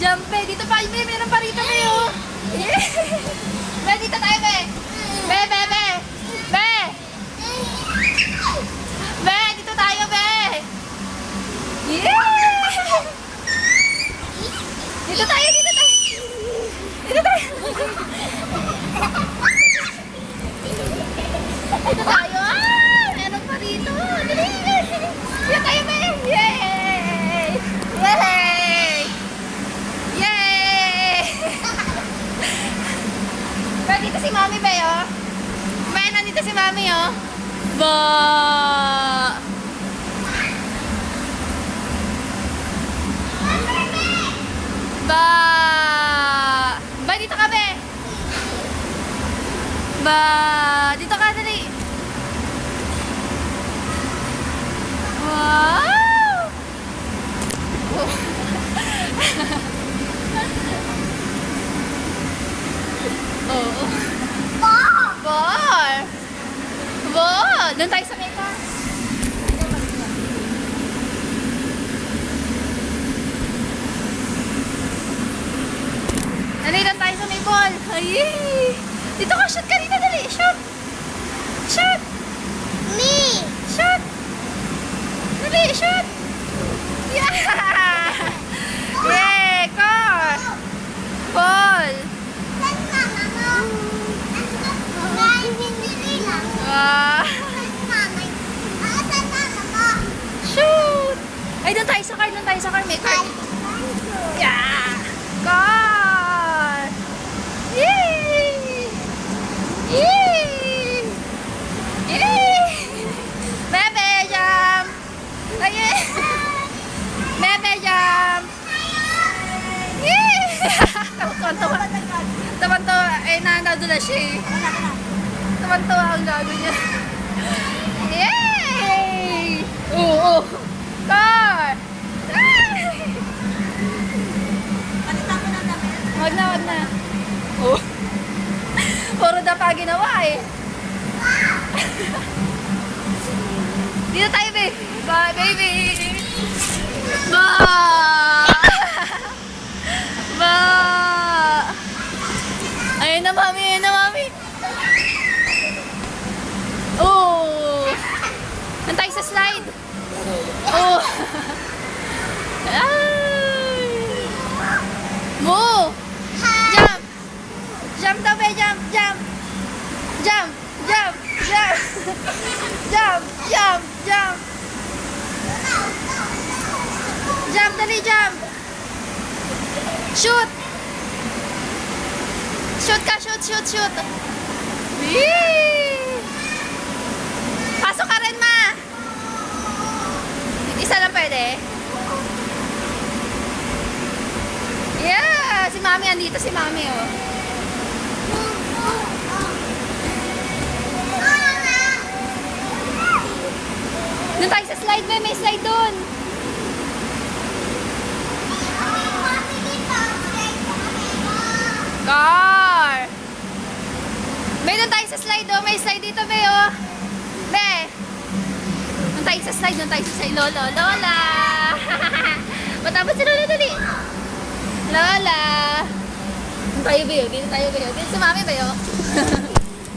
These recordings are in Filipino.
Jump, be. Dito pa, be. Meron pa rito, be, oh. Yeah. Be, dito tayo, be. Be, be, be. Be. Be, dito tayo, be. Yeah. Dito tayo, dito tayo. Dito tayo. Dito tayo. Ah, meron pa rito. Dali. Dito tayo, be. Yay! Yay! Yay! Pero dito si Mami, be, oh. Be, nandito si Mami, oh. Ba! Ba! Ba, dito ka, be. Ba! Dito ka, dali. Wow! Oh. Ball! Ball! Doon tayo sa meka. Nandito tayo sa may ball. Ay! Dito ka, shoot ka dito, dali. Shoot! Shoot! Me! Shoot! Dali, shoot! Yeah! Yay! Car! Ball! Saan mama mo? Saan hindi lang? Ah! Saan mama? Saan mama mo? Shoot! Ay, doon tayo sa car, doon tayo sa car. May car. Yeah! Car! Yay! Yay! Yay! Bebe, jump! Ayun! Bebe, jump! Yay! Tawa-tawa. Tawa-tawa. Eh, nanadula siya eh. Tawa-tawa ang gago niya. Yay! Oo! Car! Palitan ko ng damit. Wag na, wag na. Oh. Puro da pa ginawa eh. Dito tayo, babe. Bye, baby. Ba! Ba! Ayun na, mami. Ayun na, mami. Oh! Nandun tayo sa slide. Oh! Ay! Mo! Jump! Jump daw, be! Jump! Jump! Jump! Jump! Jump! Jump! Jump! Jump! Jump! Dali, jump! Shoot! Shoot ka! Shoot! Shoot! Shoot! Whee! Pasok ka rin, ma! Isa lang pwede? Yeah! Si Mami, andito si Mami, oh. Doon tayo sa slide, be. May slide doon. Car! Be, doon tayo sa slide, oh. May slide dito, be, oh. Be! Doon tayo sa slide, doon tayo sa slide. Lolo, Lola! Matapos si Lola, dali. Lola! Doon tayo, be, oh. Dito tayo, be, oh. Dito si Mami, be, oh.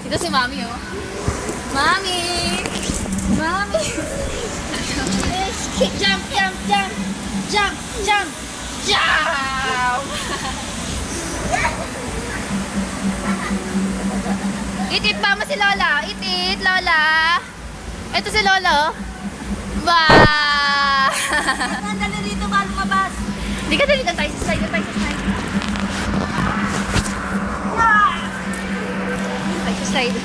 Dito si Mami, oh. Mami! Mami! Jump, jump, jump! Jump, jump, jump! Itit ba mo si Lola? Itit, Lola! Ito si Lola, oh. Ba! Saan dito ba lumabas? Hindi ka dali, tayo sa slide, tayo sa slide. Tayo sa slide.